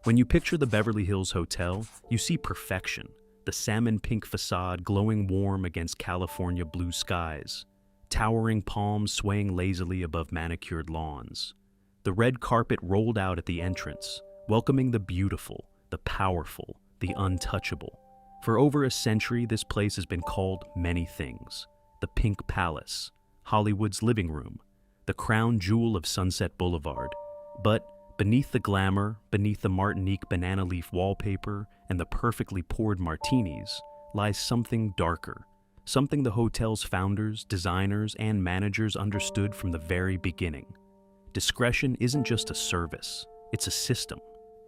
When you picture the Beverly Hills Hotel, you see perfection, the salmon pink facade glowing warm against California blue skies, towering palms swaying lazily above manicured lawns. The red carpet rolled out at the entrance, welcoming the beautiful, the powerful, the untouchable. For over a century, this place has been called many things. The Pink Palace, Hollywood's living room, the crown jewel of Sunset Boulevard. But beneath the glamour, beneath the Martinique banana leaf wallpaper and the perfectly poured martinis, lies something darker, something the hotel's founders, designers, and managers understood from the very beginning. Discretion isn't just a service, it's a system.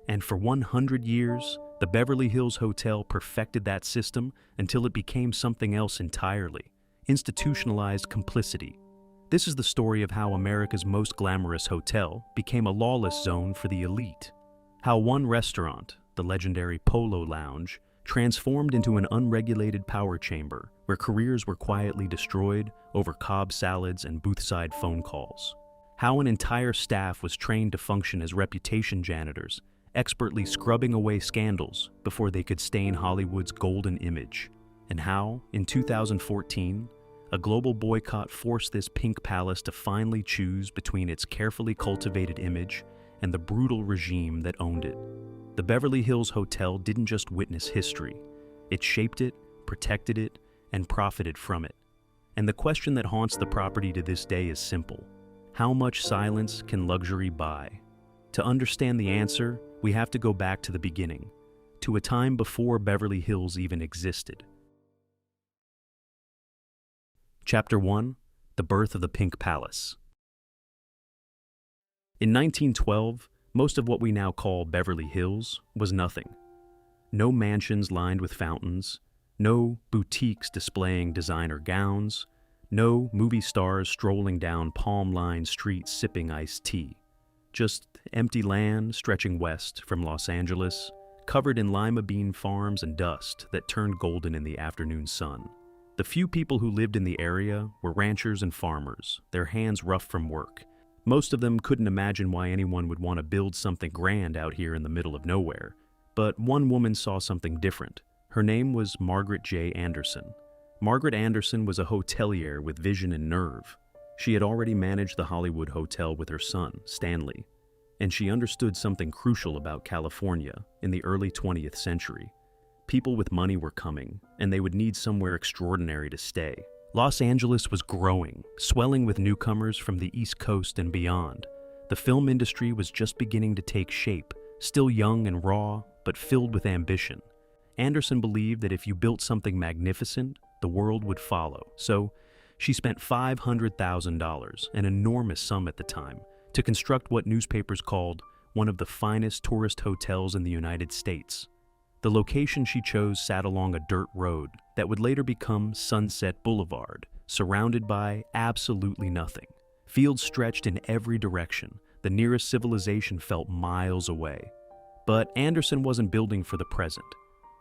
And for 100 years, the Beverly Hills Hotel perfected that system until it became something else entirely: institutionalized complicity. This is the story of how America's most glamorous hotel became a lawless zone for the elite. How one restaurant, the legendary Polo Lounge, transformed into an unregulated power chamber where careers were quietly destroyed over Cobb salads and boothside phone calls. How an entire staff was trained to function as reputation janitors, expertly scrubbing away scandals before they could stain Hollywood's golden image. And how, in 2014, a global boycott forced this pink palace to finally choose between its carefully cultivated image and the brutal regime that owned it. The Beverly Hills Hotel didn't just witness history. It shaped it, protected it, and profited from it. And the question that haunts the property to this day is simple: how much silence can luxury buy? To understand the answer, we have to go back to the beginning, to a time before Beverly Hills even existed. Chapter 1: The Birth of the Pink Palace. In 1912, most of what we now call Beverly Hills was nothing. No mansions lined with fountains, no boutiques displaying designer gowns, no movie stars strolling down palm-lined streets sipping iced tea. Just empty land stretching west from Los Angeles, covered in lima bean farms and dust that turned golden in the afternoon sun. The few people who lived in the area were ranchers and farmers, their hands rough from work. Most of them couldn't imagine why anyone would want to build something grand out here in the middle of nowhere. But one woman saw something different. Her name was Margaret J. Anderson. Margaret Anderson was a hotelier with vision and nerve. She had already managed the Hollywood Hotel with her son, Stanley, and she understood something crucial about California in the early 20th century. People with money were coming, and they would need somewhere extraordinary to stay. Los Angeles was growing, swelling with newcomers from the East Coast and beyond. The film industry was just beginning to take shape, still young and raw, but filled with ambition. Anderson believed that if you built something magnificent, the world would follow. So she spent $500,000, an enormous sum at the time, to construct what newspapers called one of the finest tourist hotels in the United States. The location she chose sat along a dirt road that would later become Sunset Boulevard, surrounded by absolutely nothing. Fields stretched in every direction. The nearest civilization felt miles away. But Anderson wasn't building for the present.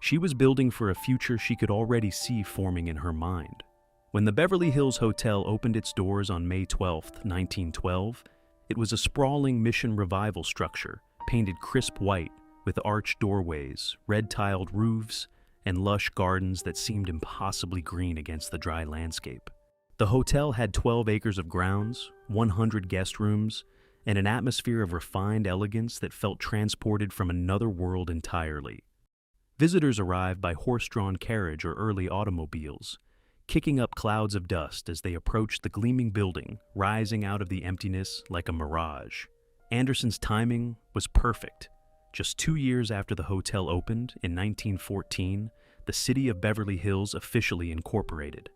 She was building for a future she could already see forming in her mind. When the Beverly Hills Hotel opened its doors on May 12, 1912, it was a sprawling Mission Revival structure, painted crisp white, with arched doorways, red-tiled roofs, and lush gardens that seemed impossibly green against the dry landscape. The hotel had 12 acres of grounds, 100 guest rooms, and an atmosphere of refined elegance that felt transported from another world entirely. Visitors arrived by horse-drawn carriage or early automobiles, kicking up clouds of dust as they approached the gleaming building, rising out of the emptiness like a mirage. Anderson's timing was perfect. Just 2 years after the hotel opened, in 1914, the city of Beverly Hills officially incorporated.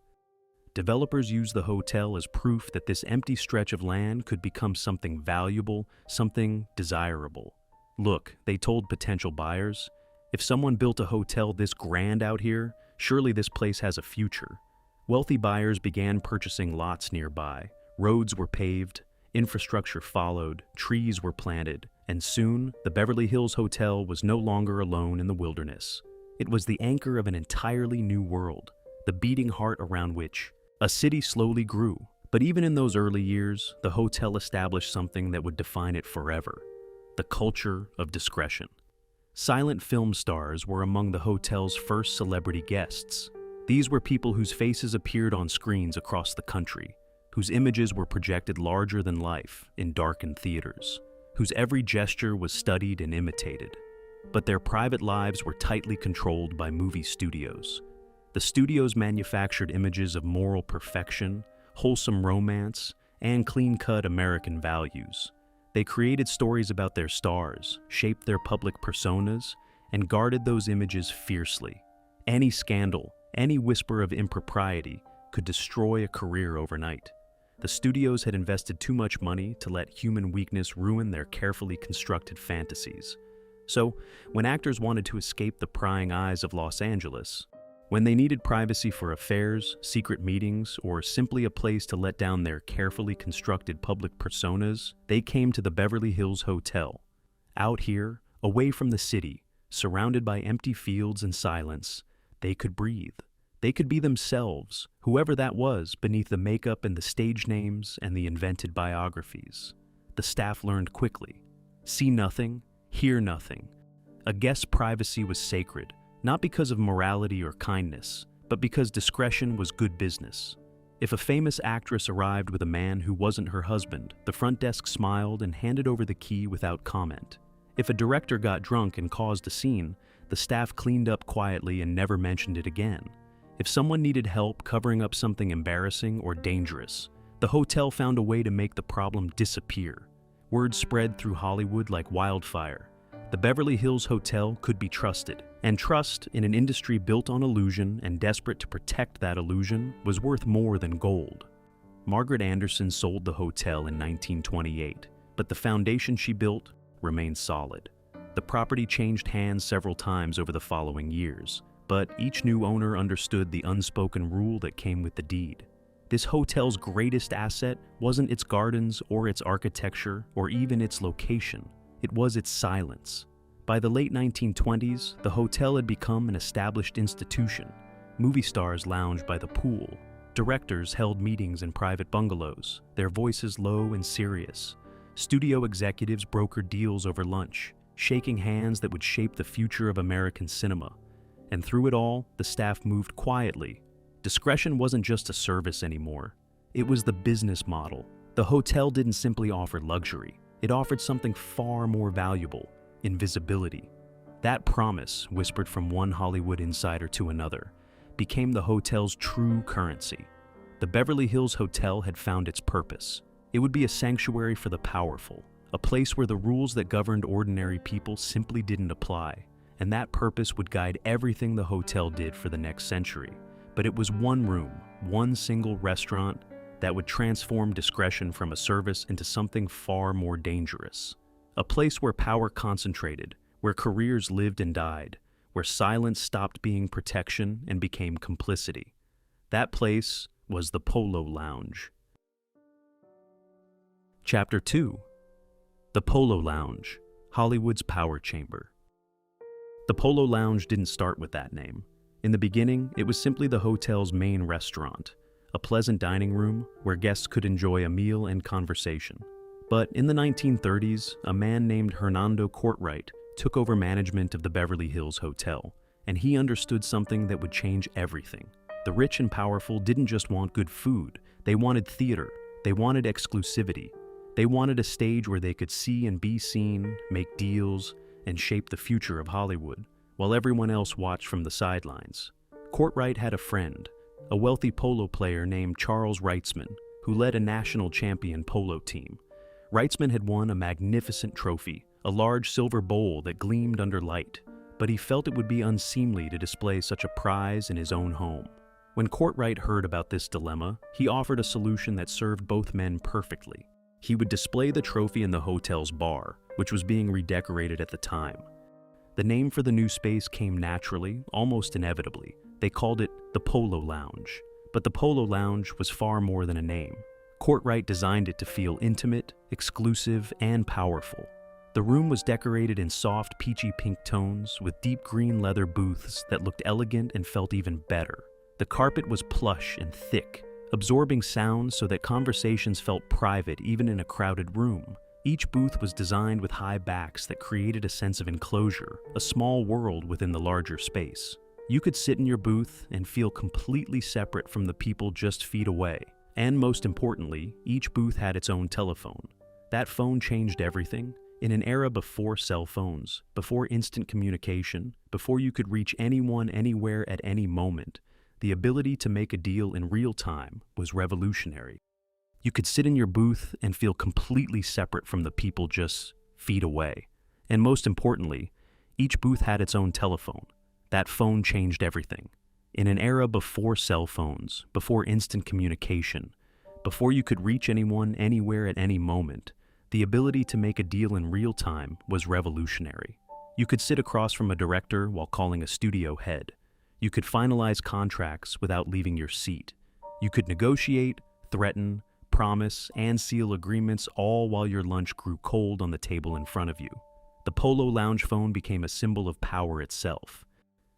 Developers used the hotel as proof that this empty stretch of land could become something valuable, something desirable. Look, they told potential buyers, if someone built a hotel this grand out here, surely this place has a future. Wealthy buyers began purchasing lots nearby. Roads were paved, infrastructure followed, trees were planted, and soon the Beverly Hills Hotel was no longer alone in the wilderness. It was the anchor of an entirely new world, the beating heart around which a city slowly grew. But even in those early years, the hotel established something that would define it forever: the culture of discretion. Silent film stars were among the hotel's first celebrity guests. These were people whose faces appeared on screens across the country, whose images were projected larger than life in darkened theaters, whose every gesture was studied and imitated. But their private lives were tightly controlled by movie studios. The studios manufactured images of moral perfection, wholesome romance, and clean-cut American values. They created stories about their stars, shaped their public personas, and guarded those images fiercely. Any scandal, any whisper of impropriety could destroy a career overnight. The studios had invested too much money to let human weakness ruin their carefully constructed fantasies. So, when actors wanted to escape the prying eyes of Los Angeles, when they needed privacy for affairs, secret meetings, or simply a place to let down their carefully constructed public personas, they came to the Beverly Hills Hotel. Out here, away from the city, surrounded by empty fields and silence, they could breathe. They could be themselves, whoever that was, beneath the makeup and the stage names and the invented biographies. The staff learned quickly. See nothing, hear nothing. A guest's privacy was sacred, not because of morality or kindness, but because discretion was good business. If a famous actress arrived with a man who wasn't her husband, the front desk smiled and handed over the key without comment. If a director got drunk and caused a scene, the staff cleaned up quietly and never mentioned it again. If someone needed help covering up something embarrassing or dangerous, the hotel found a way to make the problem disappear. Word spread through Hollywood like wildfire. The Beverly Hills Hotel could be trusted, and trust in an industry built on illusion and desperate to protect that illusion was worth more than gold. Margaret Anderson sold the hotel in 1928, but the foundation she built remained solid. The property changed hands several times over the following years, but each new owner understood the unspoken rule that came with the deed. This hotel's greatest asset wasn't its gardens or its architecture or even its location. It was its silence. By the late 1920s, the hotel had become an established institution. Movie stars lounged by the pool. Directors held meetings in private bungalows, their voices low and serious. Studio executives brokered deals over lunch, shaking hands that would shape the future of American cinema. And through it all, the staff moved quietly. Discretion wasn't just a service anymore. It was the business model. The hotel didn't simply offer luxury. It offered something far more valuable: invisibility. That promise, whispered from one Hollywood insider to another, became the hotel's true currency. The Beverly Hills Hotel had found its purpose. It would be a sanctuary for the powerful, a place where the rules that governed ordinary people simply didn't apply, and that purpose would guide everything the hotel did for the next century. But it was one room, one single restaurant, that would transform discretion from a service into something far more dangerous. A place where power concentrated, where careers lived and died, where silence stopped being protection and became complicity. That place was the Polo Lounge. Chapter 2: The Polo Lounge, Hollywood's Power Chamber. The Polo Lounge didn't start with that name. In the beginning, it was simply the hotel's main restaurant, a pleasant dining room where guests could enjoy a meal and conversation. But in the 1930s, a man named Hernando Courtwright took over management of the Beverly Hills Hotel, and he understood something that would change everything. The rich and powerful didn't just want good food, they wanted theater, they wanted exclusivity. They wanted a stage where they could see and be seen, make deals, and shape the future of Hollywood, while everyone else watched from the sidelines. Courtwright had a friend, a wealthy polo player named Charles Wrightsman, who led a national champion polo team. Wrightsman had won a magnificent trophy, a large silver bowl that gleamed under light, but he felt it would be unseemly to display such a prize in his own home. When Courtwright heard about this dilemma, he offered a solution that served both men perfectly. He would display the trophy in the hotel's bar, which was being redecorated at the time. The name for the new space came naturally, almost inevitably. They called it the Polo Lounge. But the Polo Lounge was far more than a name. Courtwright designed it to feel intimate, exclusive, and powerful. The room was decorated in soft, peachy pink tones with deep green leather booths that looked elegant and felt even better. The carpet was plush and thick, absorbing sound so that conversations felt private even in a crowded room. Each booth was designed with high backs that created a sense of enclosure, a small world within the larger space. You could sit in your booth and feel completely separate from the people just feet away. And most importantly, each booth had its own telephone. That phone changed everything. In an era before cell phones, before instant communication, before you could reach anyone anywhere at any moment, the ability to make a deal in real time was revolutionary. You could sit in your booth and feel completely separate from the people just feet away. And most importantly, each booth had its own telephone. That phone changed everything. In an era before cell phones, before instant communication, before you could reach anyone anywhere at any moment, the ability to make a deal in real time was revolutionary. You could sit across from a director while calling a studio head. You could finalize contracts without leaving your seat. You could negotiate, threaten, promise, and seal agreements all while your lunch grew cold on the table in front of you. The Polo lounge phone became a symbol of power itself.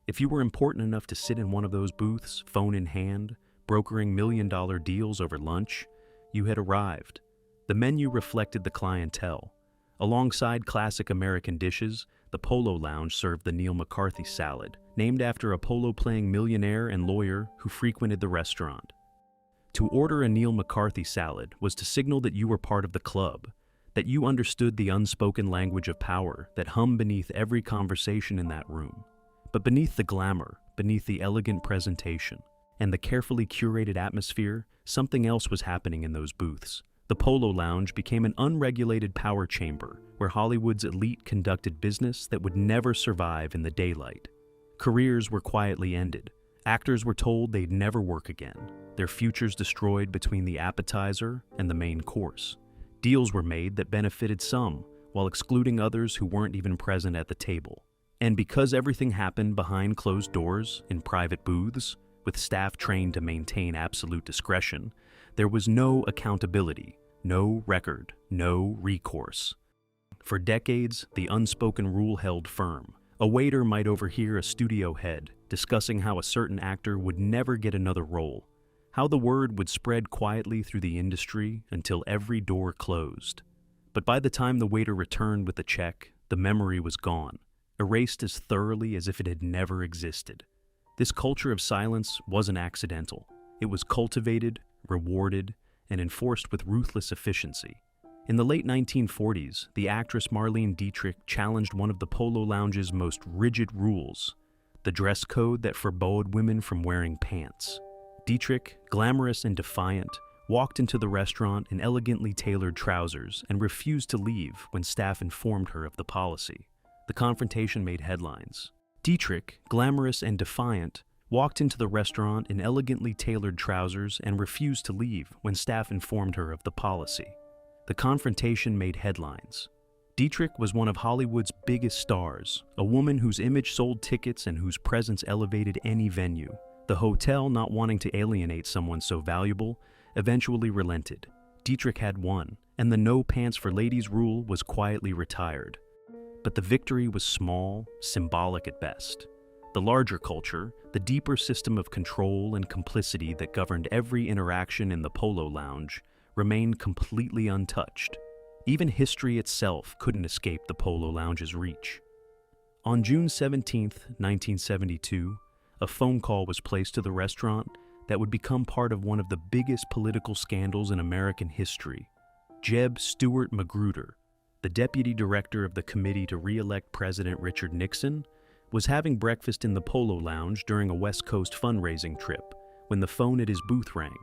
If you were important enough to sit in one of those booths, phone in hand, brokering million-dollar deals over lunch, you had arrived. The menu reflected the clientele. Alongside classic American dishes, the Polo Lounge served the Neil McCarthy salad, named after a polo-playing millionaire and lawyer who frequented the restaurant. To order a Neil McCarthy salad was to signal that you were part of the club, that you understood the unspoken language of power that hummed beneath every conversation in that room. But beneath the glamour, beneath the elegant presentation, and the carefully curated atmosphere, something else was happening in those booths. The Polo Lounge became an unregulated power chamber where Hollywood's elite conducted business that would never survive in the daylight. Careers were quietly ended. Actors were told they'd never work again, their futures destroyed between the appetizer and the main course. Deals were made that benefited some, while excluding others who weren't even present at the table. And because everything happened behind closed doors, in private booths, with staff trained to maintain absolute discretion, there was no accountability, no record, no recourse. For decades, the unspoken rule held firm. A waiter might overhear a studio head discussing how a certain actor would never get another role, how the word would spread quietly through the industry until every door closed. But by the time the waiter returned with the check, the memory was gone, erased as thoroughly as if it had never existed. This culture of silence wasn't accidental. It was cultivated, rewarded, and enforced with ruthless efficiency. In the late 1940s, the actress Marlene Dietrich challenged one of the Polo Lounge's most rigid rules, the dress code that forbade women from wearing pants. Dietrich, glamorous and defiant, walked into the restaurant in elegantly tailored trousers and refused to leave when staff informed her of the policy. The confrontation made headlines. Dietrich, glamorous and defiant, walked into the restaurant in elegantly tailored trousers and refused to leave when staff informed her of the policy. The confrontation made headlines. Dietrich was one of Hollywood's biggest stars, a woman whose image sold tickets and whose presence elevated any venue. The hotel, not wanting to alienate someone so valuable, eventually relented. Dietrich had won, and the no pants for ladies rule was quietly retired. But the victory was small, symbolic at best. The larger culture, the deeper system of control and complicity that governed every interaction in the Polo Lounge, remained completely untouched. Even history itself couldn't escape the Polo Lounge's reach. On June 17, 1972, a phone call was placed to the restaurant that would become part of one of the biggest political scandals in American history. Jeb Stuart Magruder, the deputy director of the committee to re-elect President Richard Nixon, was having breakfast in the Polo Lounge during a West Coast fundraising trip when the phone at his booth rang.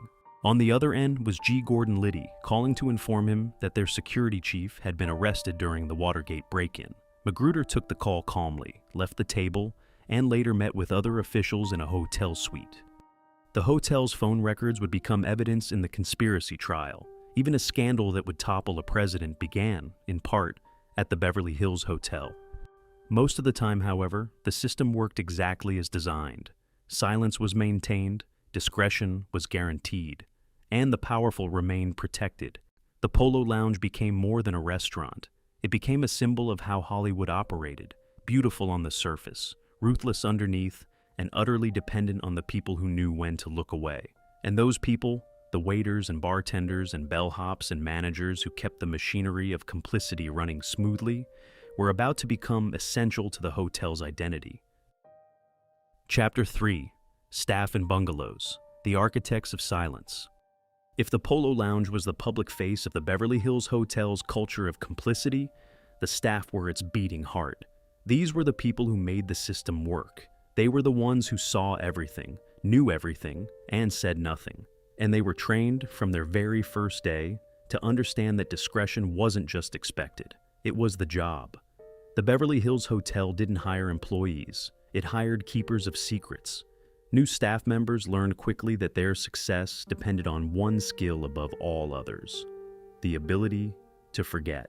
On the other end was G. Gordon Liddy, calling to inform him that their security chief had been arrested during the Watergate break-in. Magruder took the call calmly, left the table, and later met with other officials in a hotel suite. The hotel's phone records would become evidence in the conspiracy trial. Even a scandal that would topple a president began, in part, at the Beverly Hills Hotel. Most of the time, however, the system worked exactly as designed. Silence was maintained, discretion was guaranteed, and the powerful remained protected. The Polo Lounge became more than a restaurant. It became a symbol of how Hollywood operated, beautiful on the surface, ruthless underneath, and utterly dependent on the people who knew when to look away. And those people the waiters and bartenders and bellhops and managers who kept the machinery of Complicity running smoothly, were about to become essential to the hotel's identity. Chapter 3: Staff and Bungalows, the Architects of Silence. If the Polo Lounge was the public face of the Beverly Hills Hotel's culture of complicity, the staff were its beating heart. These were the people who made the system work. They were the ones who saw everything, knew everything, and said nothing. And they were trained from their very first day to understand that discretion wasn't just expected, it was the job. The Beverly Hills Hotel didn't hire employees, it hired keepers of secrets. New staff members learned quickly that their success depended on one skill above all others: the ability to forget.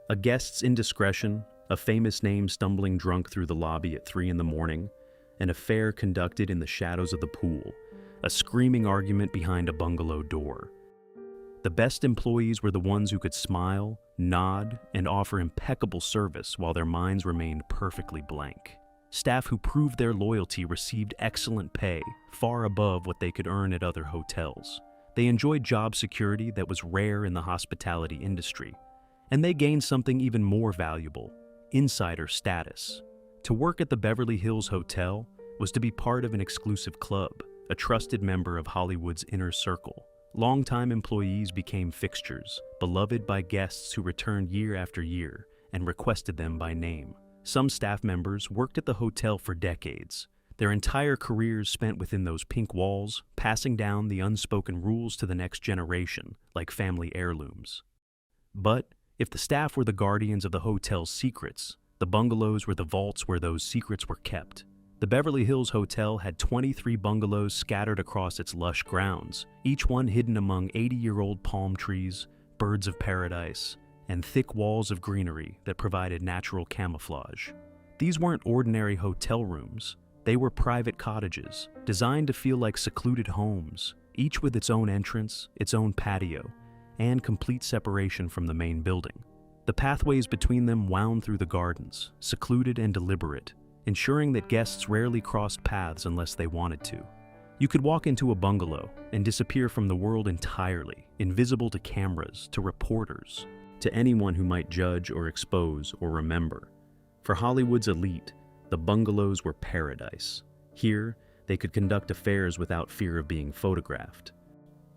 A guest's indiscretion, a famous name stumbling drunk through the lobby at 3 in the morning, an affair conducted in the shadows of the pool, a screaming argument behind a bungalow door. The best employees were the ones who could smile, nod, and offer impeccable service while their minds remained perfectly blank. Staff who proved their loyalty received excellent pay, far above what they could earn at other hotels. They enjoyed job security that was rare in the hospitality industry. And they gained something even more valuable: insider status. To work at the Beverly Hills Hotel was to be part of an exclusive club, a trusted member of Hollywood's inner circle. Longtime employees became fixtures, beloved by guests who returned year after year and requested them by name. Some staff members worked at the hotel for decades, their entire careers spent within those pink walls, passing down the unspoken rules to the next generation, like family heirlooms. But if the staff were the guardians of the hotel's secrets, the bungalows were the vaults where those secrets were kept. The Beverly Hills Hotel had 23 bungalows scattered across its lush grounds, each one hidden among 80-year-old palm trees, birds of paradise, and thick walls of greenery that provided natural camouflage. These weren't ordinary hotel rooms. They were private cottages, designed to feel like secluded homes, each with its own entrance, its own patio, and complete separation from the main building. The pathways between them wound through the gardens, secluded and deliberate, ensuring that guests rarely crossed paths unless they wanted to. You could walk into a bungalow and disappear from the world entirely, invisible to cameras, to reporters, to anyone who might judge or expose or remember. For Hollywood's elite, the bungalows were paradise. Here, they could conduct affairs without fear of being photographed.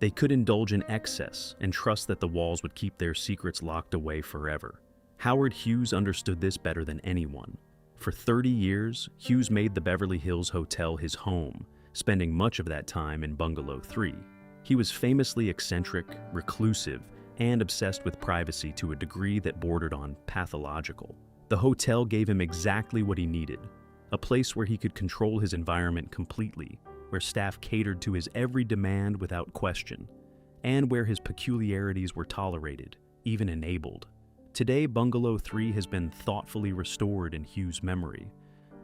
They could indulge in excess and trust that the walls would keep their secrets locked away forever. Howard Hughes understood this better than anyone. For 30 years, Hughes made the Beverly Hills Hotel his home, spending much of that time in Bungalow 3. He was famously eccentric, reclusive, and obsessed with privacy to a degree that bordered on pathological. The hotel gave him exactly what he needed: a place where he could control his environment completely, where staff catered to his every demand without question, and where his peculiarities were tolerated, even enabled. Today, Bungalow 3 has been thoughtfully restored in Hughes' memory,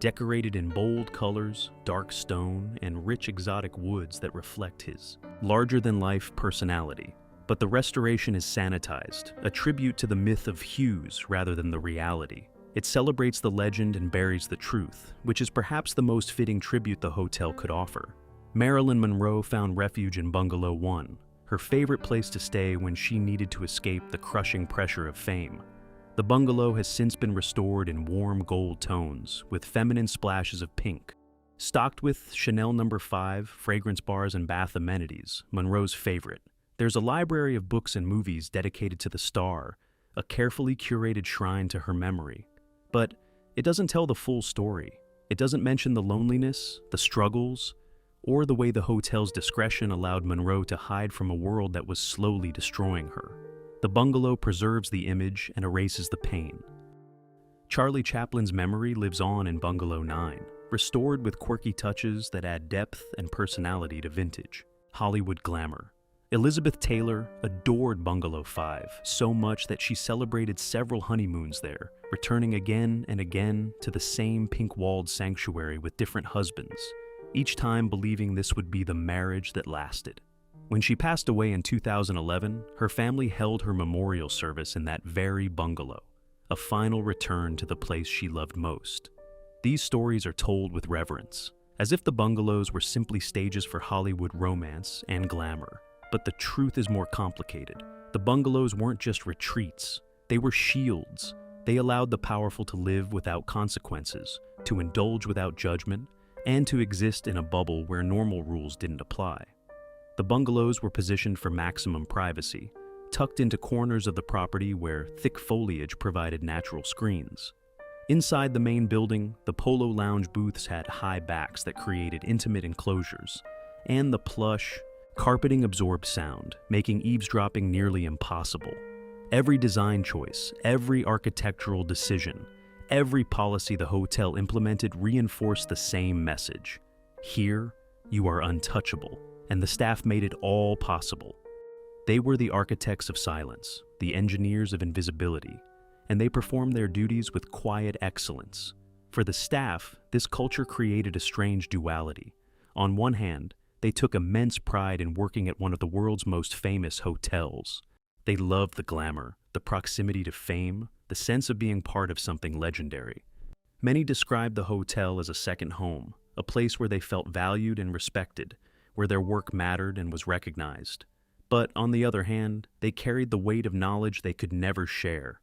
decorated in bold colors, dark stone, and rich exotic woods that reflect his larger-than-life personality. But the restoration is sanitized, a tribute to the myth of Hughes rather than the reality. It celebrates the legend and buries the truth, which is perhaps the most fitting tribute the hotel could offer. Marilyn Monroe found refuge in Bungalow 1, her favorite place to stay when she needed to escape the crushing pressure of fame. The bungalow has since been restored in warm gold tones, with feminine splashes of pink. Stocked with Chanel No. 5, fragrance bars, and bath amenities, Monroe's favorite. There's a library of books and movies dedicated to the star, a carefully curated shrine to her memory. But it doesn't tell the full story. It doesn't mention the loneliness, the struggles, or the way the hotel's discretion allowed Monroe to hide from a world that was slowly destroying her. The bungalow preserves the image and erases the pain. Charlie Chaplin's memory lives on in Bungalow 9, restored with quirky touches that add depth and personality to vintage Hollywood glamour. Elizabeth Taylor adored Bungalow 5 so much that she celebrated several honeymoons there, returning again and again to the same pink-walled sanctuary with different husbands, each time believing this would be the marriage that lasted. When she passed away in 2011, her family held her memorial service in that very bungalow, a final return to the place she loved most. These stories are told with reverence, as if the bungalows were simply stages for Hollywood romance and glamour. But the truth is more complicated. The bungalows weren't just retreats, they were shields. They allowed the powerful to live without consequences, to indulge without judgment, and to exist in a bubble where normal rules didn't apply. The bungalows were positioned for maximum privacy, tucked into corners of the property where thick foliage provided natural screens. Inside the main building, the Polo lounge booths had high backs that created intimate enclosures, and the plush, carpeting absorbed sound, making eavesdropping nearly impossible. Every design choice, every architectural decision, every policy the hotel implemented reinforced the same message. Here, you are untouchable, and the staff made it all possible. They were the architects of silence, the engineers of invisibility, and they performed their duties with quiet excellence. For the staff, this culture created a strange duality. On one hand, they took immense pride in working at one of the world's most famous hotels. They loved the glamour, the proximity to fame, the sense of being part of something legendary. Many described the hotel as a second home, a place where they felt valued and respected, where their work mattered and was recognized. But on the other hand, they carried the weight of knowledge they could never share.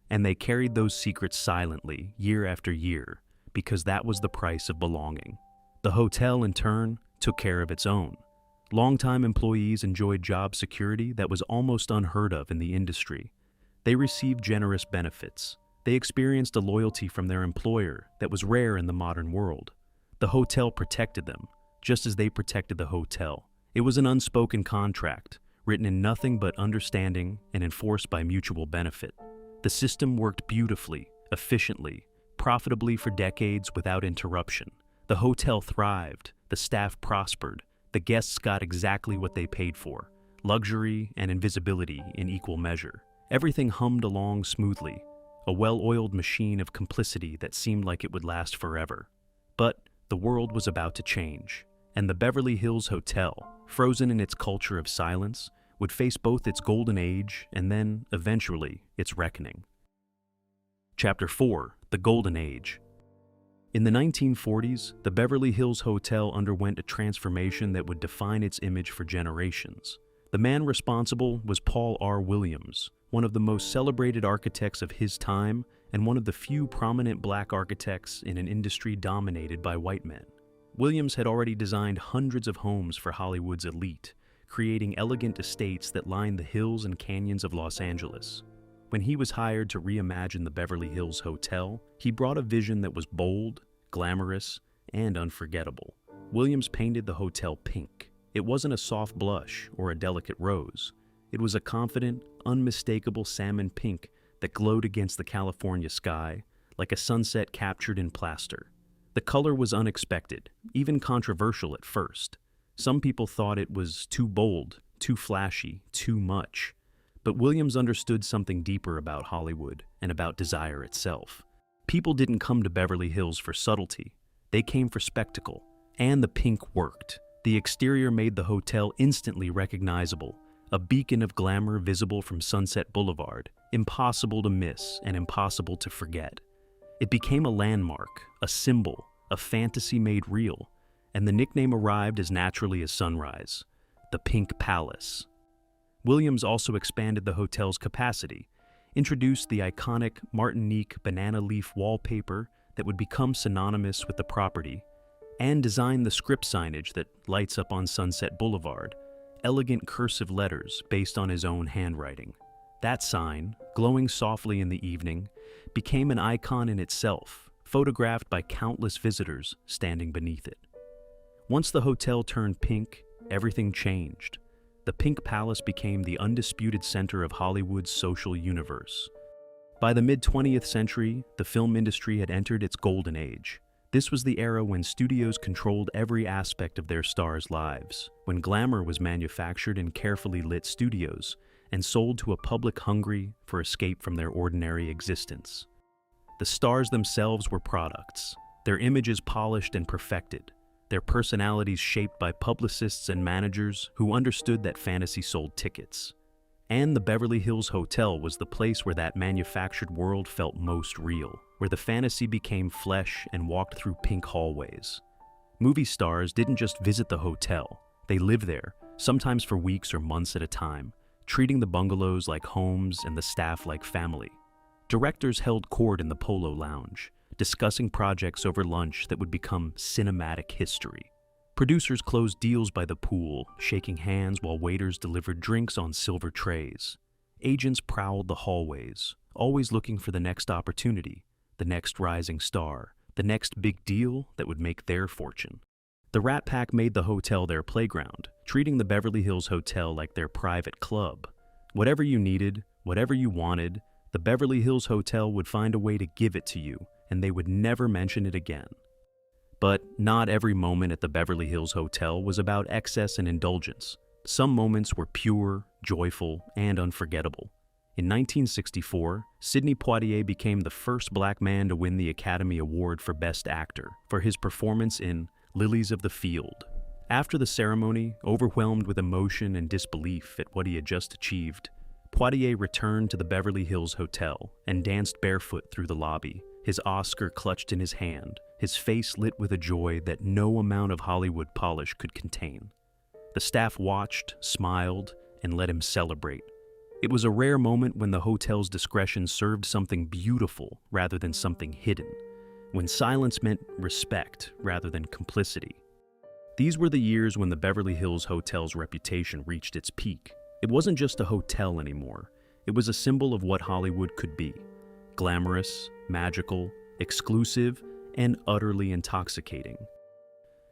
And they carried those secrets silently, year after year, because that was the price of belonging. The hotel, in turn, took care of its own. Longtime employees enjoyed job security that was almost unheard of in the industry. They received generous benefits. They experienced a loyalty from their employer that was rare in the modern world. The hotel protected them, just as they protected the hotel. It was an unspoken contract, written in nothing but understanding and enforced by mutual benefit. The system worked beautifully, efficiently, profitably for decades without interruption. The hotel thrived, the staff prospered, the guests got exactly what they paid for, luxury and invisibility in equal measure. Everything hummed along smoothly, a well-oiled machine of complicity that seemed like it would last forever. But the world was about to change, and the Beverly Hills Hotel, frozen in its culture of silence, would face both its golden age and then, eventually, its reckoning. Chapter 4: The Golden Age. In the 1940s, the Beverly Hills Hotel underwent a transformation that would define its image for generations. The man responsible was Paul R. Williams, one of the most celebrated architects of his time and one of the few prominent black architects in an industry dominated by white men. Williams had already designed hundreds of homes for Hollywood's elite, creating elegant estates that lined the hills and canyons of Los Angeles. When he was hired to reimagine the Beverly Hills Hotel, he brought a vision that was bold, glamorous, and unforgettable. Williams painted the hotel pink. It wasn't a soft blush or a delicate rose. It was a confident, unmistakable salmon pink that glowed against the California sky like a sunset captured in plaster. The color was unexpected, even controversial at first. Some people thought it was too bold, too flashy, too much. But Williams understood something deeper about Hollywood and about desire itself. People didn't come to Beverly Hills for subtlety. They came for spectacle. And the pink worked. The exterior made the hotel instantly recognizable, a beacon of glamour visible from Sunset Boulevard, impossible to miss and impossible to forget. It became a landmark, a symbol, a fantasy made real, and the nickname arrived as naturally as sunrise: the Pink Palace. Williams also expanded the hotel's capacity, introduced the iconic Martinique banana leaf wallpaper that would become synonymous with the property, and designed the script signage that lights up on Sunset Boulevard, elegant cursive letters based on his own handwriting. That sign, glowing softly in the evening, became an icon in itself, photographed by countless visitors standing beneath it. Once the hotel turned pink, everything changed. The Pink Palace became the undisputed center of Hollywood's social universe. By the mid-20th century, the film industry had entered its golden age. This was the era when studios controlled every aspect of their stars' lives, when glamour was manufactured in carefully lit studios and sold to a public hungry for escape from their ordinary existence. The stars themselves were products, their images polished and perfected, their personalities shaped by publicists and managers who understood that fantasy sold tickets. And the Beverly Hills Hotel was the place where that manufactured world felt most real, where the fantasy became flesh and walked through pink hallways. Movie stars didn't just visit the hotel, they lived there, sometimes for weeks or months at a time, treating the bungalows like homes and the staff like family. Directors held court in the Polo lounge, discussing projects over lunch that would become cinematic history. Producers closed deals by the pool, shaking hands while waiters delivered drinks on silver trays. Agents prowled the hallways, always looking for the next opportunity, the next rising star, the next big deal that would make their fortune. The Rat Pack made the hotel their playground, treating the Beverly Hills Hotel like their private club. Whatever you needed, whatever you wanted, the Beverly Hills Hotel would find a way to give it to you, and they would never mention it again. But not every moment at the Beverly Hills Hotel was about excess and indulgence. Some moments were pure, joyful, and unforgettable. In 1964, Sidney Poitier became the first black man to win the Academy Award for Best Actor for his performance in Lilies of the Field. After the ceremony, overwhelmed with emotion and disbelief at what he had just achieved, Poitier returned to the Beverly Hills Hotel and danced barefoot through the lobby, his Oscar clutched in his hand, his face lit with a joy that no amount of Hollywood polish could contain. The staff watched, smiled, and let him celebrate. It was a rare moment when the hotel's discretion served something beautiful rather than something hidden, when silence meant respect rather than complicity. These were the years when the Beverly Hills Hotel's reputation reached its peak. It wasn't just a hotel anymore. It was a symbol of what Hollywood could be: glamorous, magical, exclusive, and utterly intoxicating.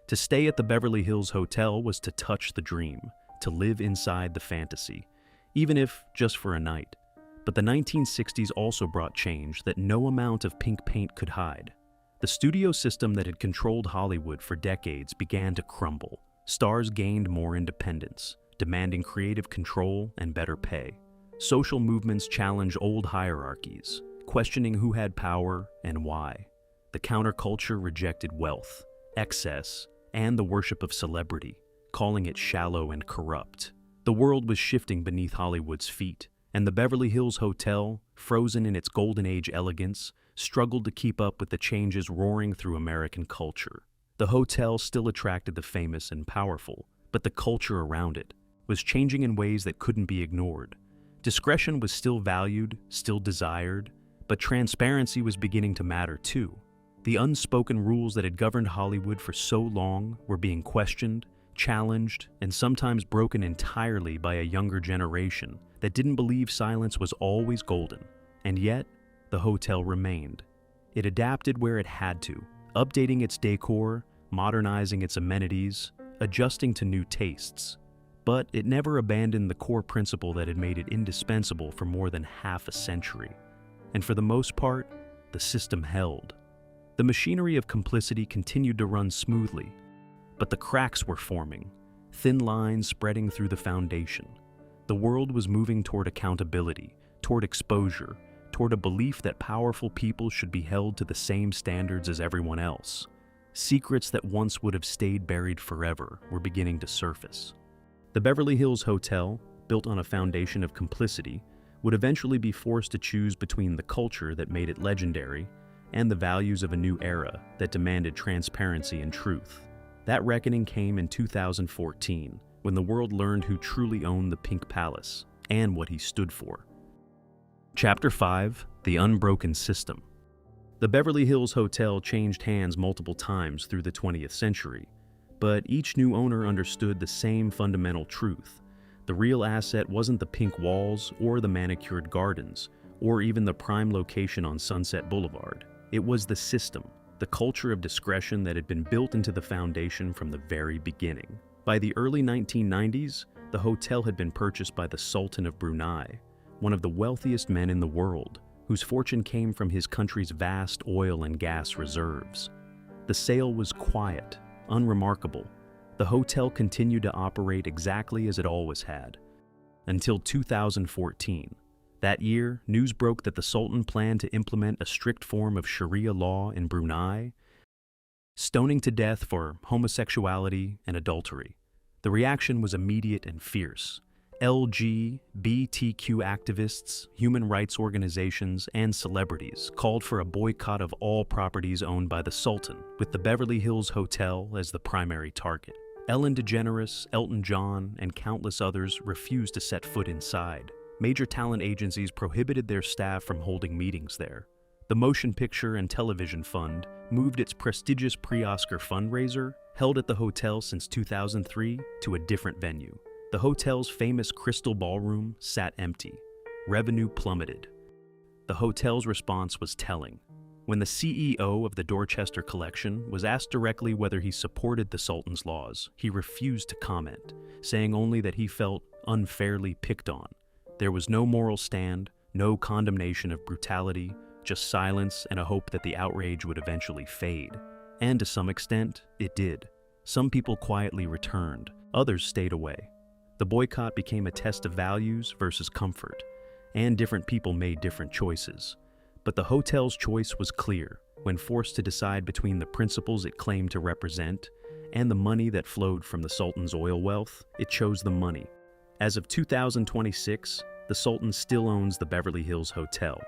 To stay at the Beverly Hills Hotel was to touch the dream, to live inside the fantasy, even if just for a night. But the 1960s also brought change that no amount of pink paint could hide. The studio system that had controlled Hollywood for decades began to crumble. Stars gained more independence, demanding creative control and better pay. Social movements challenged old hierarchies, questioning who had power and why. The counterculture rejected wealth, excess, and the worship of celebrity, calling it shallow and corrupt. The world was shifting beneath Hollywood's feet, and the Beverly Hills Hotel, frozen in its golden age elegance, struggled to keep up with the changes roaring through American culture. The hotel still attracted the famous and powerful, but the culture around it was changing in ways that couldn't be ignored. Discretion was still valued, still desired, but transparency was beginning to matter too. The unspoken rules that had governed Hollywood for so long were being questioned, challenged, and sometimes broken entirely by a younger generation that didn't believe silence was always golden. And yet, the hotel remained. It adapted where it had to, updating its decor, modernizing its amenities, adjusting to new tastes. But it never abandoned the core principle that had made it indispensable for more than half a century. And for the most part, the system held. The machinery of Complicity continued to run smoothly, but the cracks were forming, thin lines spreading through the foundation. The world was moving toward accountability, toward exposure, toward a belief that powerful people should be held to the same standards as everyone else. Secrets that once would have stayed buried forever were beginning to surface. The Beverly Hills Hotel, built on a foundation of complicity, would eventually be forced to choose between the culture that made it legendary and the values of a new era that demanded transparency and truth. That reckoning came in 2014, when the world learned who truly owned the Pink Palace and what he stood for. Chapter 5: The Unbroken System. The Beverly Hills Hotel changed hands multiple times through the 20th century, but each new owner understood the same fundamental truth. The real asset wasn't the pink walls or the manicured gardens, or even the prime location on Sunset Boulevard. It was the system, the culture of discretion that had been built into the foundation from the very beginning. By the early 1990s, the hotel had been purchased by the Sultan of Brunei, one of the wealthiest men in the world, whose fortune came from his country's vast oil and gas reserves. The sale was quiet, unremarkable. The hotel continued to operate exactly as it always had, until 2014. That year, news broke that the Sultan planned to implement a strict form of Sharia law in Brunei, stoning to death for homosexuality and adultery. The reaction was immediate and fierce. LGBTQ activists, human rights organizations, and celebrities called for a boycott of all properties owned by the Sultan, with the Beverly Hills Hotel as the primary target. Ellen DeGeneres, Elton John, and countless others refused to set foot inside. Major talent agencies prohibited their staff from holding meetings there. The Motion Picture and Television Fund moved its prestigious pre-Oscar fundraiser, held at the hotel since 2003, to a different venue. The hotel's famous Crystal Ballroom sat empty. Revenue plummeted. The hotel's response was telling. When the CEO of the Dorchester Collection was asked directly whether he supported the Sultan's laws, he refused to comment, saying only that he felt unfairly picked on. There was no moral stand, no condemnation of brutality, just silence and a hope that the outrage would eventually fade. And to some extent, it did. Some people quietly returned, others stayed away. The boycott became a test of values versus comfort, and different people made different choices. But the hotel's choice was clear when forced to decide between the principles it claimed to represent and the money that flowed from the Sultan's oil wealth. It chose the money. As of 2026, the Sultan still owns the Beverly Hills Hotel.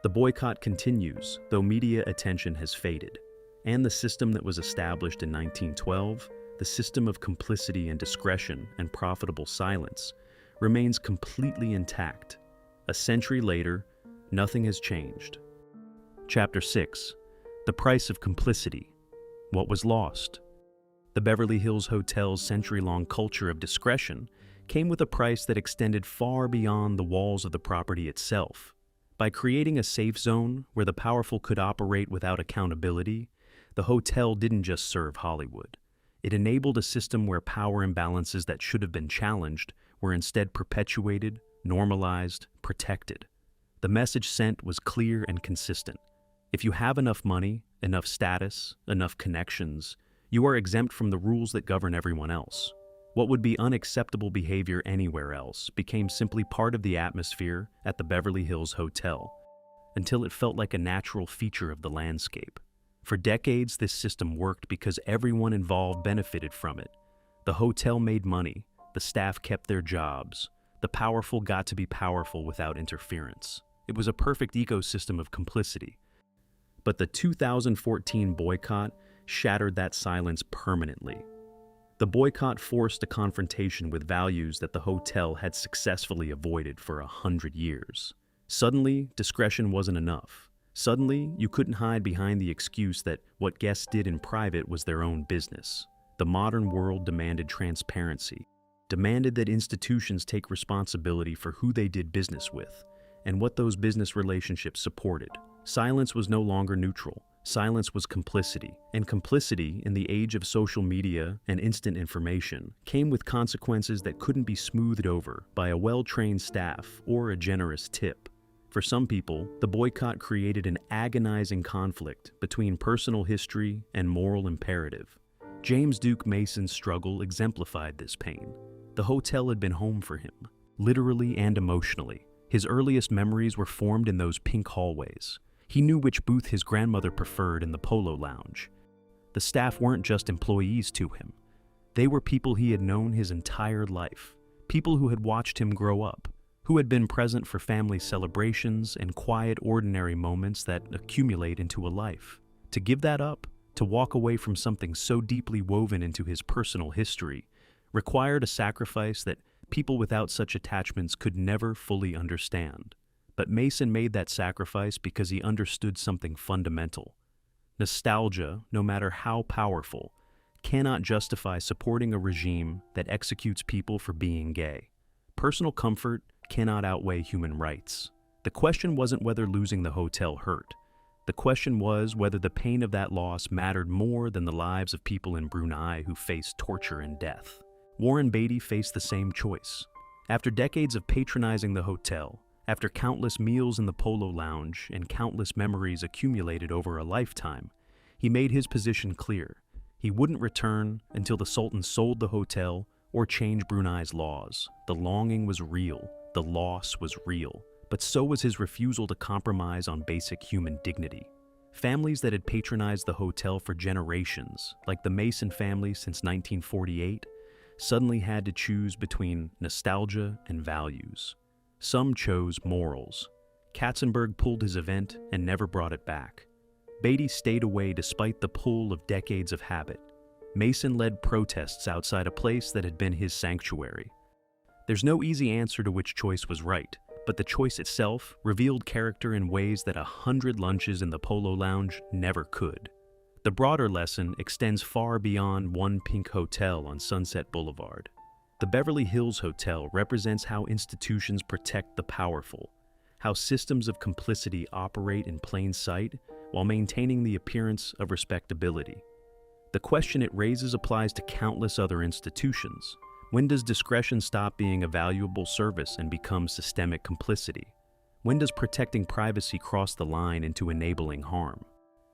The boycott continues, though media attention has faded. And the system that was established in 1912, the system of complicity and discretion and profitable silence, remains completely intact. A century later, nothing has changed. Chapter 6. The Price of Complicity. What was lost? The Beverly Hills Hotel's century-long culture of discretion came with a price that extended far beyond the walls of the property itself. By creating a safe zone where the powerful could operate without accountability, the hotel didn't just serve Hollywood. It enabled a system where power imbalances that should have been challenged were instead perpetuated, normalized, protected. The message sent was clear and consistent. If you have enough money, enough status, enough connections, you are exempt from the rules that govern everyone else. What would be unacceptable behavior anywhere else became simply part of the atmosphere at the Beverly Hills Hotel, until it felt like a natural feature of the landscape. For decades, this system worked because everyone involved benefited from it. The hotel made money, the staff kept their jobs, the powerful got to be powerful without interference. It was a perfect ecosystem of complicity. But the 2014 boycott shattered that silence permanently. The boycott forced a confrontation with values that the hotel had successfully avoided for 100 years. Suddenly, discretion wasn't enough. Suddenly, you couldn't hide behind the excuse that what guests did in private was their own business. The modern world demanded transparency, demanded that institutions take responsibility for who they did business with and what those business relationships supported. Silence was no longer neutral. Silence was complicity, and complicity in the age of social media and instant information came with consequences that couldn't be smoothed over by a well-trained staff or a generous tip. For some people, the boycott created an agonizing conflict between personal history and moral imperative. James Duke Mason's struggle exemplified this pain. The hotel had been home for him, literally and emotionally. His earliest memories were formed in those pink hallways. He knew which booth his grandmother preferred in the Polo lounge. The staff weren't just employees to him. They were people he had known his entire life, people who had watched him grow up, who had been present for family celebrations and quiet, ordinary moments that accumulate into a life. To give that up, to walk away from something so deeply woven into his personal history, required a sacrifice that people without such attachments could never fully understand. But Mason made that sacrifice because he understood something fundamental. Nostalgia, no matter how powerful, cannot justify supporting a regime that executes people for being gay. Personal comfort cannot outweigh human rights. The question wasn't whether losing the hotel hurt. The question was whether the pain of that loss mattered more than the lives of people in Brunei who faced torture and death. Warren Beatty faced the same choice. After decades of patronizing the hotel, after countless meals in the Polo lounge and countless memories accumulated over a lifetime, he made his position clear. He wouldn't return until the Sultan sold the hotel or changed Brunei's laws. The longing was real, the loss was real, but so was his refusal to compromise on basic human dignity. Families that had patronized the hotel for generations, like the Mason family since 1948, suddenly had to choose between nostalgia and values. Some chose morals. Katzenberg pulled his event and never brought it back. Beatty stayed away despite the pull of decades of habit. Mason led protests outside a place that had been his sanctuary. There's no easy answer to which choice was right, but the choice itself revealed character in ways that 100 lunches in the Polo Lounge never could. The broader lesson extends far beyond one pink hotel on Sunset Boulevard. The Beverly Hills Hotel represents how institutions protect the powerful, how systems of complicity operate in plain sight while maintaining the appearance of respectability. The question it raises applies to countless other institutions. When does discretion stop being a valuable service and become systemic complicity? When does protecting privacy cross the line into enabling harm?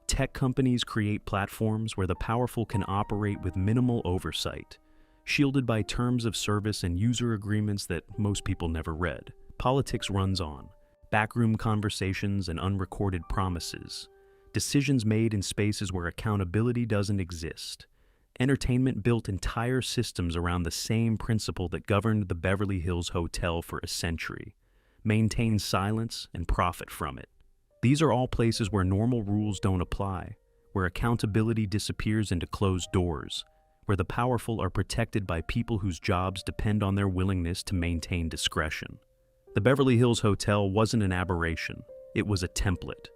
Tech companies create platforms where the powerful can operate with minimal oversight, shielded by terms of service and user agreements that most people never read. Politics runs on. Backroom conversations and unrecorded promises. Decisions made in spaces where accountability doesn't exist. Entertainment built entire systems around the same principle that governed the Beverly Hills Hotel for a century. Maintain silence and profit from it. These are all places where normal rules don't apply, where accountability disappears into closed doors, where the powerful are protected by people whose jobs depend on their willingness to maintain discretion. The Beverly Hills Hotel wasn't an aberration, it was a template.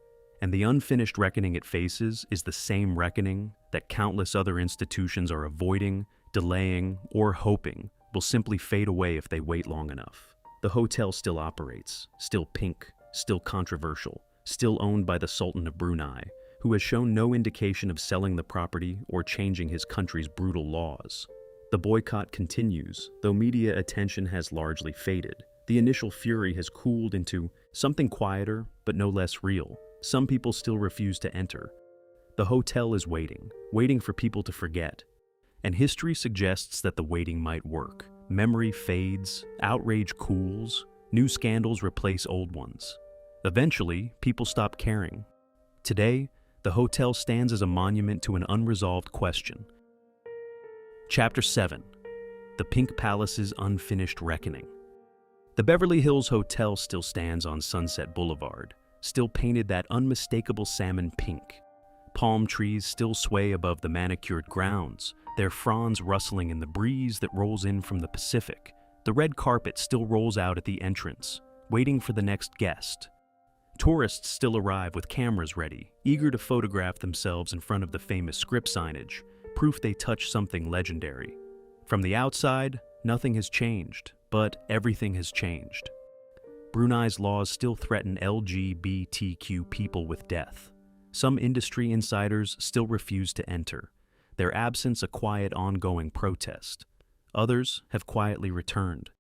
And the unfinished reckoning it faces is the same reckoning that countless other institutions are avoiding, delaying, or hoping will simply fade away if they wait long enough. The hotel still operates, still pink, still controversial, still owned by the Sultan of Brunei, who has shown no indication of selling the property or changing his country's brutal laws. The boycott continues, though media attention has largely faded. The initial fury has cooled into something quieter, but no less real. Some people still refuse to enter. The hotel is waiting for people to forget. And history suggests that the waiting might work. Memory fades, outrage cools, new scandals replace old ones. Eventually, people stop caring. Today, the hotel stands as a monument to an unresolved question. Chapter 7. The Pink Palace's Unfinished Reckoning. The Beverly Hills Hotel still stands on Sunset Boulevard, still painted that unmistakable salmon pink. Palm trees still sway above the manicured grounds, their fronds rustling in the breeze that rolls in from the Pacific. The red carpet still rolls out at the entrance, waiting for the next guest. Tourists still arrive with cameras ready, eager to photograph themselves in front of the famous script signage, proof they touched something legendary. From the outside, nothing has changed, but everything has changed. Brunei's laws still threaten LGBTQ people with death. Some industry insiders still refuse to enter, their absence a quiet ongoing protest. Others have quietly returned.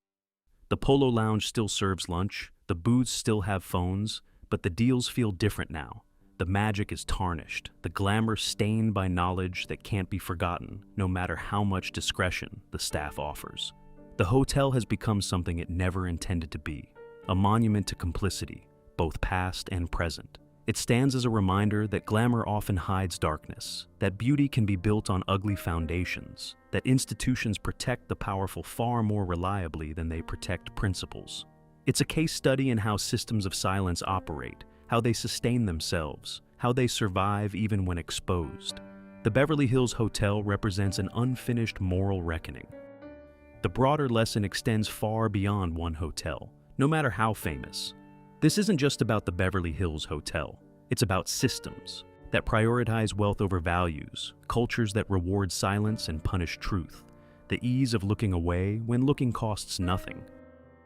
The Polo Lounge still serves lunch, the booths still have phones, but the deals feel different now. The magic is tarnished, the glamour stained by knowledge that can't be forgotten, no matter how much discretion the staff offers. The hotel has become something it never intended to be, a monument to complicity, both past and present. It stands as a reminder that glamour often hides darkness, that beauty can be built on ugly foundations, that institutions protect the powerful far more reliably than they protect principles. It's a case study in how systems of silence operate, how they sustain themselves, how they survive even when exposed. The Beverly Hills Hotel represents an unfinished moral reckoning. The broader lesson extends far beyond one hotel, no matter how famous. This isn't just about the Beverly Hills Hotel. It's about systems that prioritize wealth over values, cultures that reward silence and punish truth, the ease of looking away when looking costs nothing,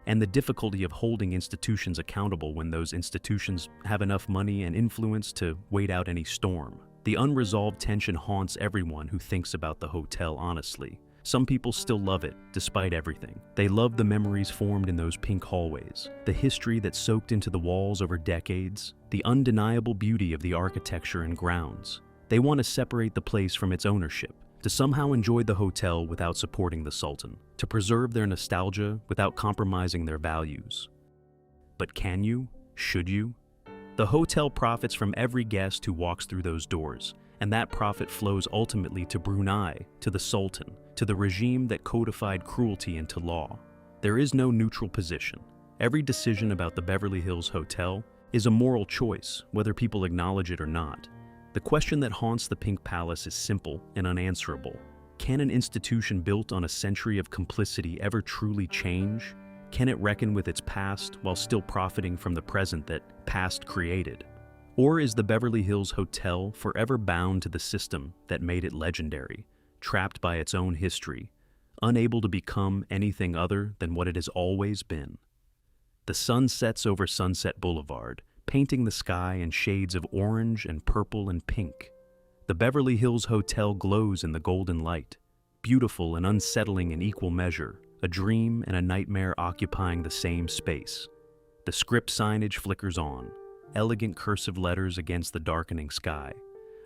and the difficulty of holding institutions accountable when those institutions have enough money and influence to wait out any storm. The unresolved tension haunts everyone who thinks about the hotel honestly. Some people still love it, despite everything. They love the memories formed in those pink hallways, the history that soaked into the walls over decades, the undeniable beauty of the architecture and grounds. They want to separate the place from its ownership, to somehow enjoy the hotel without supporting the Sultan, to preserve their nostalgia without compromising their values. But can you? Should you? The hotel profits from every guest who walks through those doors, and that profit flows ultimately to Brunei, to the Sultan, to the regime that codified cruelty into law. There is no neutral position. Every decision about the Beverly Hills Hotel is a moral choice, whether people acknowledge it or not. The question that haunts the Pink Palace is simple and unanswerable. Can an institution built on a century of complicity ever truly change? Can it reckon with its past while still profiting from the present that past created? Or is the Beverly Hills Hotel forever bound to the system that made it legendary, trapped by its own history, unable to become anything other than what it has always been? The sun sets over Sunset Boulevard, painting the sky in shades of orange and purple and pink. The Beverly Hills Hotel glows in the golden light, beautiful and unsettling in equal measure, a dream and a nightmare occupying the same space. The script signage flickers on, elegant cursive letters against the darkening sky,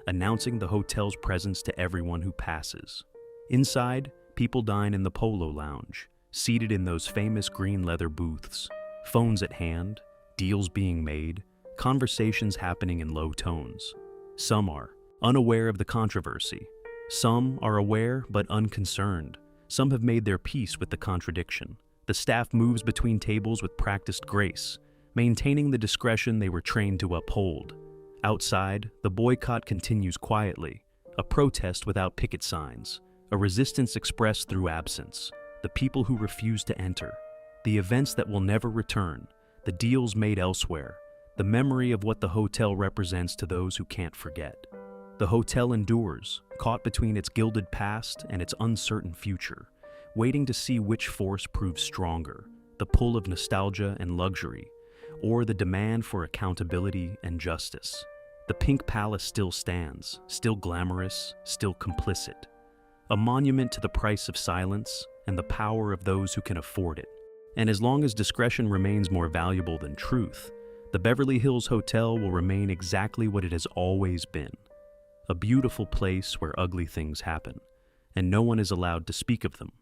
announcing the hotel's presence to everyone who passes. Inside, people dine in the Polo lounge, seated in those famous green leather booths, phones at hand, deals being made, conversations happening in low tones. Some are unaware of the controversy. Some are aware but unconcerned. Some have made their peace with the contradiction. The staff moves between tables with practiced grace, maintaining the discretion they were trained to uphold. Outside, the boycott continues quietly, a protest without picket signs, a resistance expressed through absence, the people who refuse to enter, the events that will never return, the deals made elsewhere, the memory of what the hotel represents to those who can't forget. The hotel endures, caught between its gilded past and its uncertain future, waiting to see which force proves stronger, the pull of nostalgia and luxury, or the demand for accountability and justice. The Pink Palace still stands, still glamorous, still complicit, a monument to the price of silence and the power of those who can afford it. And as long as discretion remains more valuable than truth, the Beverly Hills Hotel will remain exactly what it has always been. A beautiful place where ugly things happen, and no one is allowed to speak of them